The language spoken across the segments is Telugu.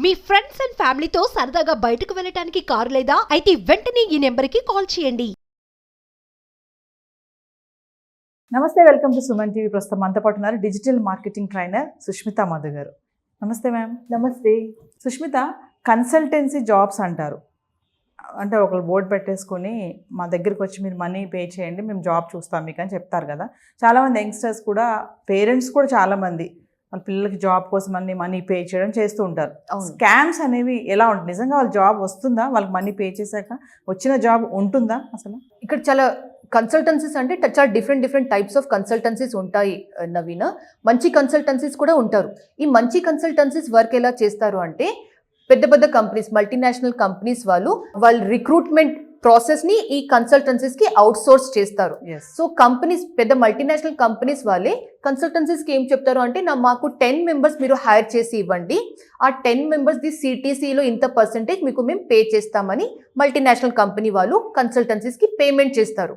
మీ ఫ్రెండ్స్ అండ్ ఫ్యామిలీతో సరదాగా బయటకు వెళ్ళటానికి కారు లేదా అయితే వెంటనే ఈ నెంబర్కి కాల్ చేయండి. నమస్తే, వెల్కమ్ టు సుమన్ టీవీ. ప్రస్తుతం మనతో పాటు ఉన్నారు digital marketing trainer Sushmita Madhu గారు. నమస్తే మ్యామ్. నమస్తే. సుష్మిత, కన్సల్టెన్సీ జాబ్స్ అంటారు. అంటే ఒకరు బోర్డు పెట్టేసుకొని మా దగ్గరికి వచ్చి మీరు మనీ పే చేయండి, మేము జాబ్ చూస్తాం మీకు అని చెప్తారు కదా. చాలామంది యంగ్స్టర్స్ కూడా, పేరెంట్స్ కూడా చాలామంది వాళ్ళ పిల్లలకి జాబ్ కోసం అన్ని మనీ పే చేయడం చేస్తూ ఉంటారు. స్కామ్స్ అనేవి ఎలా ఉంటుంది? నిజంగా వాళ్ళ జాబ్ వస్తుందా? వాళ్ళకి మనీ పే చేశాక వచ్చిన జాబ్ ఉంటుందా? అసలు ఇక్కడ చాలా కన్సల్టెన్సీస్ అంటే చాలా డిఫరెంట్ టైప్స్ ఆఫ్ కన్సల్టెన్సీస్ ఉంటాయి నవీన. మంచి కన్సల్టెన్సీస్ కూడా ఉంటారు. ఈ మంచి కన్సల్టెన్సీస్ వర్క్ ఎలా చేస్తారు అంటే, పెద్ద కంపెనీస్, మల్టీనేషనల్ కంపెనీస్ వాళ్ళు రిక్రూట్మెంట్ ప్రాసెస్ని ఈ కన్సల్టెన్సీస్కి అవుట్ సోర్స్ చేస్తారు. సో కంపెనీస్, పెద్ద మల్టీనేషనల్ కంపెనీస్ వాళ్ళే కన్సల్టెన్సీస్కి ఏం చెప్తారు అంటే, మాకు 10 మెంబర్స్ మీరు హైర్ చేసి ఇవ్వండి, ఆ 10 మెంబర్స్ది CTCలో ఇంత పర్సెంటేజ్ మీకు మేము పే చేస్తామని మల్టీనేషనల్ కంపెనీ వాళ్ళు కన్సల్టెన్సీస్కి పేమెంట్ చేస్తారు.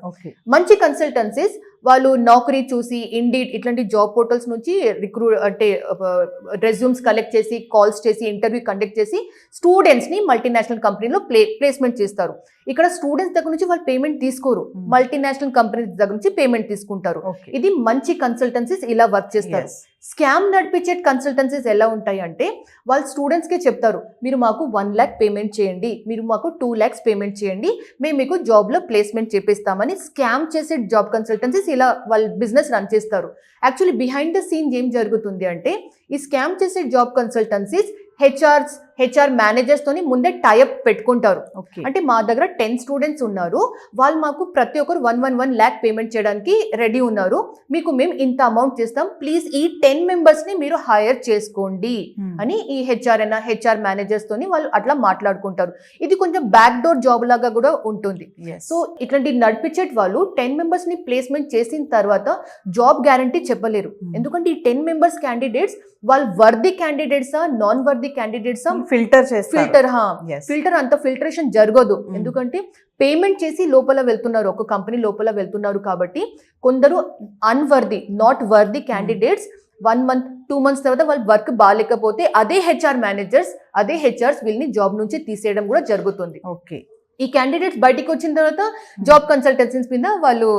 మంచి కన్సల్టెన్సీస్ వాళ్ళు నౌకరీ చూసి, ఇండీడ్ ఇట్లాంటి జాబ్ పోర్టల్స్ నుంచి రెజ్యూమ్స్ కలెక్ట్ చేసి, కాల్స్ చేసి, ఇంటర్వ్యూ కండక్ట్ చేసి స్టూడెంట్స్ని మల్టీనేషనల్ కంపెనీలో ప్లేస్మెంట్ చేస్తారు. ఇక్కడ స్టూడెంట్స్ దగ్గర నుంచి వాళ్ళు పేమెంట్ తీసుకోరు, మల్టీనేషనల్ కంపెనీస్ దగ్గర నుంచి పేమెంట్ తీసుకుంటారు. ఇది మంచి కన్సల్టెన్సీస్ ఇలా వర్క్ చేస్తారు. స్కామ్ నడిపించే కన్సల్టెన్సీస్ ఎలా ఉంటాయి అంటే, వాళ్ళు స్టూడెంట్స్కే చెప్తారు, మీరు మాకు 1 lakh పేమెంట్ చేయండి, మీరు మాకు 2 lakhs పేమెంట్ చేయండి, మేము మీకు జాబ్లో ప్లేస్మెంట్ చేపిస్తామని స్కామ్ చేసే జాబ్ కన్సల్టెన్సీస్ ఇలా వాళ్ళు బిజినెస్ రన్ చేస్తారు. యాక్చువల్లీ బిహైండ్ ద సీన్ ఏం జరుగుతుంది అంటే, ఈ స్కామ్ చేసే జాబ్ కన్సల్టెన్సీస్ హెచ్ఆర్ మేనేజర్స్ తోని ముందే టైఅప్ పెట్టుకుంటారు. అంటే మా దగ్గర 10 స్టూడెంట్స్ ఉన్నారు, వాళ్ళు మాకు ప్రతి ఒక్కరు 1 lakh పేమెంట్ చేయడానికి రెడీ ఉన్నారు, మీకు మేము ఇంత అమౌంట్ చేస్తాం, ప్లీజ్ ఈ 10 మెంబర్స్ని మీరు హైర్ చేసుకోండి అని ఈ హెచ్ఆర్ మేనేజర్స్ తోని వాళ్ళు అట్లా మాట్లాడుకుంటారు. ఇది కొంచెం బ్యాక్ డోర్ జాబ్ లాగా కూడా ఉంటుంది. సో ఇట్లాంటి నడిపించే వాళ్ళు 10 మెంబర్స్ని ప్లేస్మెంట్ చేసిన తర్వాత జాబ్ గ్యారంటీ చెప్పలేరు. ఎందుకంటే ఈ 10 మెంబర్స్ క్యాండిడేట్స్ వాళ్ళు వర్ది క్యాండిడేట్సా, నాన్ వర్ది క్యాండిడేట్సా ఫిల్టర్ అంత ఫిల్టరేషన్ జరగదు. ఎందుకంటే పేమెంట్ చేసి లోపల వెళ్తున్నారు, ఒక కంపెనీ లోపల వెళ్తున్నారు కాబట్టి కొందరు unworthy, not worthy candidates 1 month 2 months తర్వాత వాళ్ళు వర్క్ బాగాలేకపోతే అదే హెచ్ఆర్స్ వీళ్ళని జాబ్ నుంచి తీసేయడం కూడా జరుగుతుంది. ఈ క్యాండిడేట్స్ బయటికి వచ్చిన తర్వాత జాబ్ కన్సల్టెన్సీస్ మీద వాళ్ళు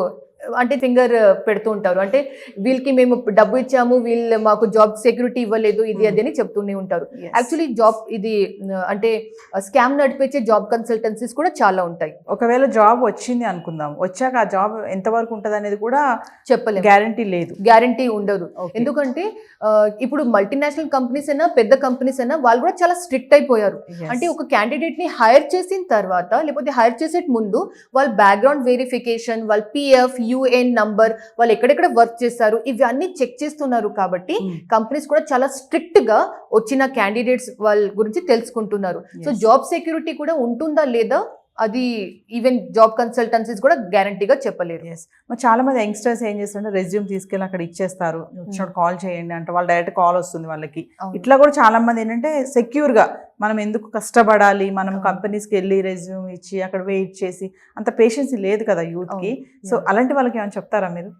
అంటే ఫింగర్ పెడుతూ ఉంటారు. అంటే వీళ్ళకి మేము డబ్బు ఇచ్చాము, వీళ్ళు మాకు జాబ్ సెక్యూరిటీ ఇవ్వలేదు, ఇది అది అని చెప్తూనే ఉంటారు. యాక్చువల్లీ జాబ్ ఇది అంటే స్కామ్ నడిపించే జాబ్ కన్సల్టెన్సీస్ కూడా చాలా ఉంటాయి. ఒకవేళ జాబ్ వచ్చింది అనుకుందాం, వచ్చాక ఆ జాబ్ ఎంతవరకు ఉంటుంది అనేది కూడా చెప్పలేము, గ్యారంటీ ఉండదు. ఎందుకంటే ఇప్పుడు మల్టీనేషనల్ కంపెనీస్ అయినా, పెద్ద కంపెనీస్ అయినా వాళ్ళు కూడా చాలా స్ట్రిక్ట్ అయిపోయారు. అంటే ఒక క్యాండిడేట్ ని హైర్ చేసిన తర్వాత, లేకపోతే హైర్ చేసే ముందు వాళ్ళ బ్యాక్గ్రౌండ్ వెరిఫికేషన్, వాళ్ళ PF UN నంబర్, వాళ్ళు ఎక్కడెక్కడ వర్క్ చేస్తారు, ఇవన్నీ చెక్ చేస్తున్నారు. కాబట్టి కంపెనీస్ కూడా చాలా స్ట్రిక్ట్ గా వచ్చిన క్యాండిడేట్స్ వాళ్ళ గురించి తెలుసుకుంటున్నారు. సో జాబ్ సెక్యూరిటీ కూడా ఉంటుందా లేదా అది ఈవెన్ జాబ్ కన్సల్టెన్సీస్ కూడా గ్యారంటీగా చెప్పలేరు. చాలా మంది యంగ్స్టర్స్ ఏం చేస్తారంటే, రెజ్యూమ్ తీసుకెళ్ళి అక్కడ ఇచ్చేస్తారు, వచ్చినప్పుడు కాల్ చేయండి అంటే వాళ్ళు డైరెక్ట్ కాల్ వస్తుంది వాళ్ళకి. ఇట్లా కూడా చాలా మంది ఏంటంటే సెక్యూర్ గా మనం ఎందుకు కష్టపడాలి, మనం కంపెనీస్కి వెళ్ళి రెజ్యూమ్ ఇచ్చి అక్కడ వెయిట్ చేసి అంత పేషెన్స్ లేదు కదా యూత్ కి. సో అలాంటి వాళ్ళకి ఏమైనా చెప్తారా మీరు?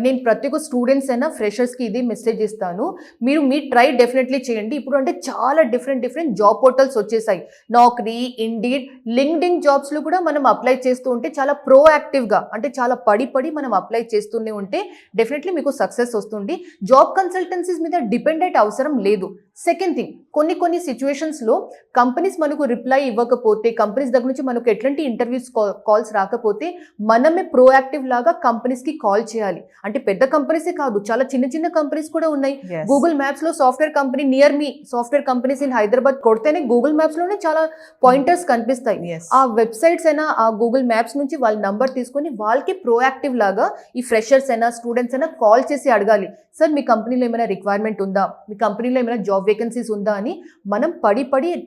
నేను ప్రతి ఒక్క స్టూడెంట్స్ అయినా ఫ్రెషర్స్కి ఇది మెసేజ్ ఇస్తాను, మీరు మీ ట్రై డెఫినెట్లీ చేయండి. ఇప్పుడు అంటే చాలా డిఫరెంట్ జాబ్ పోర్టల్స్ వచ్చేసాయి. నౌకరీ, ఇండీడ్, లింక్డ్ఇన్ జాబ్స్లో కూడా మనం అప్లై చేస్తూ ఉంటే చాలా ప్రోయాక్టివ్గా, అంటే చాలా పడి మనం అప్లై చేస్తూనే ఉంటే డెఫినెట్లీ మీకు సక్సెస్ వస్తుంది. జాబ్ కన్సల్టెన్సీస్ మీద డిపెండెంట్ అవసరం లేదు. సెకండ్ థింగ్, కొన్ని సిచ్యువేషన్స్లో కంపెనీస్ మనకు రిప్లై ఇవ్వకపోతే, కంపెనీస్ దగ్గర నుంచి మనకు ఎట్లాంటి ఇంటర్వ్యూస్ కాల్స్ రాకపోతే మనమే ప్రోయాక్టివ్ లాగా కంపెనీస్కి కాల్ చేయాలి. అంటే పెద్ద కంపెనీసే కాదు, చాలా చిన్న కంపెనీస్ కూడా ఉన్నాయి. గూగుల్ మ్యాప్స్ లో software company near me, software companies in Hyderabad కొడితేనే గూగుల్ మ్యాప్స్ లోనే చాలా పాయింటర్స్ కనిపిస్తాయి. ఆ వెబ్సైట్స్ అయినా, ఆ గూగుల్ మ్యాప్స్ నుంచి వాళ్ళ నంబర్ తీసుకొని వాళ్ళకి ప్రోయాక్టివ్ లాగా ఈ ఫ్రెషర్స్ అయినా, స్టూడెంట్స్ అయినా కాల్ చేసి అడగాలి, సార్ మీ కంపెనీలో ఏమైనా రిక్వైర్మెంట్ ఉందా, మీ కంపెనీలో ఏమైనా జాబ్ వేకెన్సీస్ ఉందా అని మనం పడి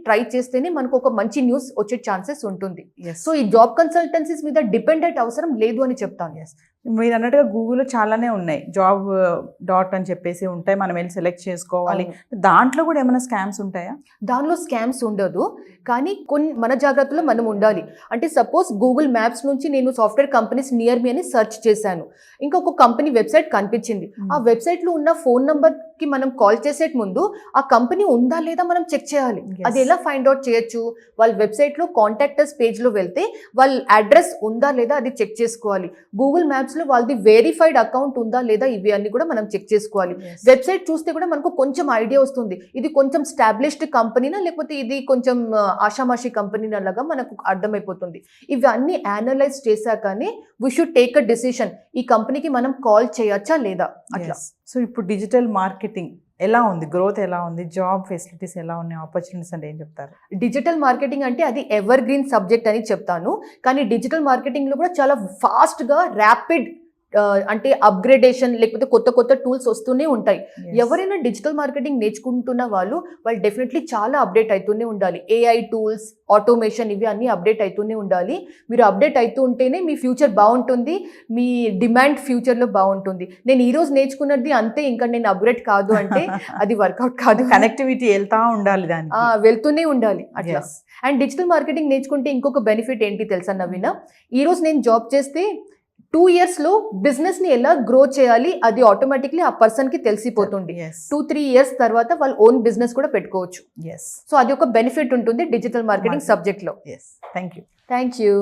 ట్రై చేస్తేనే మనకు ఒక మంచి న్యూస్ వచ్చే ఛాన్సెస్ ఉంటుంది. సో ఈ జాబ్ కన్సల్టెన్సీస్ మీద డిపెండెంట్ అవసరం లేదు అని చెప్తాను. మీరు అన్నట్టుగా గూగుల్లో చాలానే ఉన్నాయి, జాబ్ డాట్ అని చెప్పేసి ఉంటాయి, మనం వెళ్ళి సెలెక్ట్ చేసుకోవాలి. దాంట్లో కూడా ఏమైనా స్కామ్స్ ఉంటాయా? దానిలో స్కామ్స్ ఉండదు, కానీ కొన్ని మన జాగ్రత్తలో మనం ఉండాలి. అంటే సపోజ్ గూగుల్ మ్యాప్స్ నుంచి నేను సాఫ్ట్వేర్ కంపెనీస్ నియర్ మీ అని సెర్చ్ చేశాను, ఇంకొక కంపెనీ వెబ్సైట్ కనిపించింది. ఆ వెబ్సైట్లో ఉన్న ఫోన్ నంబర్కి మనం కాల్ చేసే ముందు ఆ కంపెనీ ఉందా లేదా మనం చెక్ చేయాలి. అది ఎలా ఫైండ్ అవుట్ చేయొచ్చు? వాళ్ళ వెబ్సైట్లో కాంటాక్టర్స్ పేజ్లో వెళ్తే వాళ్ళ అడ్రస్ ఉందా లేదా అది చెక్ చేసుకోవాలి. గూగుల్ మ్యాప్స్లో వాళ్ళది వెరిఫైడ్ అకౌంట్ ఉందా లేదా ఇవి అన్ని కూడా మనం చెక్ చేసుకోవాలి. వెబ్సైట్ చూస్తే కూడా మనకు కొంచెం ఐడియా వస్తుంది, ఇది కొంచెం స్టాబ్లిష్డ్ కంపెనీనా లేకపోతే ఇది కొంచెం ఆషామాషి కంపెనీ అలాగా మనకు అర్థమైపోతుంది. ఇవన్నీ అనలైజ్ చేశాకనే we should take a decision, ఈ కంపెనీకి మనం కాల్ చేయొచ్చా లేదా అట్లా. సో ఇప్పుడు డిజిటల్ మార్కెటింగ్ ఎలా ఉంది, గ్రోత్ ఎలా ఉంది, జాబ్ ఫెసిలిటీస్ ఎలా ఉన్నాయి, ఆపర్చునిటీస్ అంటే ఏం చెప్తారు? డిజిటల్ మార్కెటింగ్ అంటే అది ఎవర్ గ్రీన్ సబ్జెక్ట్ అని చెప్తాను, కానీ డిజిటల్ మార్కెటింగ్లో కూడా చాలా ఫాస్ట్గా ర్యాపిడ్ అంటే అప్గ్రేడేషన్ లేకపోతే కొత్త కొత్త టూల్స్ వస్తూనే ఉంటాయి. ఎవరైనా డిజిటల్ మార్కెటింగ్ నేర్చుకుంటున్న వాళ్ళు డెఫినెట్లీ చాలా అప్డేట్ అవుతూనే ఉండాలి. ఏఐ టూల్స్, ఆటోమేషన్ ఇవి అన్నీ అప్డేట్ అవుతూనే ఉండాలి. మీరు అప్డేట్ అవుతూ ఉంటేనే మీ ఫ్యూచర్ బాగుంటుంది, మీ డిమాండ్ ఫ్యూచర్లో బాగుంటుంది. నేను ఈరోజు నేర్చుకున్నది అంతే, ఇంకా నేను అప్గ్రేడ్ కాదు అంటే అది వర్కౌట్ కాదు. కనెక్టివిటీ వెళ్తా ఉండాలి, దానికి వెళ్తూనే ఉండాలి అట్లా. అండ్ డిజిటల్ మార్కెటింగ్ నేర్చుకుంటే ఇంకొక బెనిఫిట్ ఏంటి తెలుసా నవీన? ఈరోజు నేను జాబ్ చేస్తే 2 yearsలో బిజినెస్ని ఎలా గ్రో చేయాలి అది ఆటోమేటిక్లీ ఆ పర్సన్కి తెలిసిపోతుంది. 2-3 years తర్వాత వాళ్ళు ఓన్ బిజినెస్ కూడా పెట్టుకోవచ్చు. సో అది ఒక బెనిఫిట్ ఉంటుంది డిజిటల్ మార్కెటింగ్ సబ్జెక్ట్లో. Thank you. Thank you.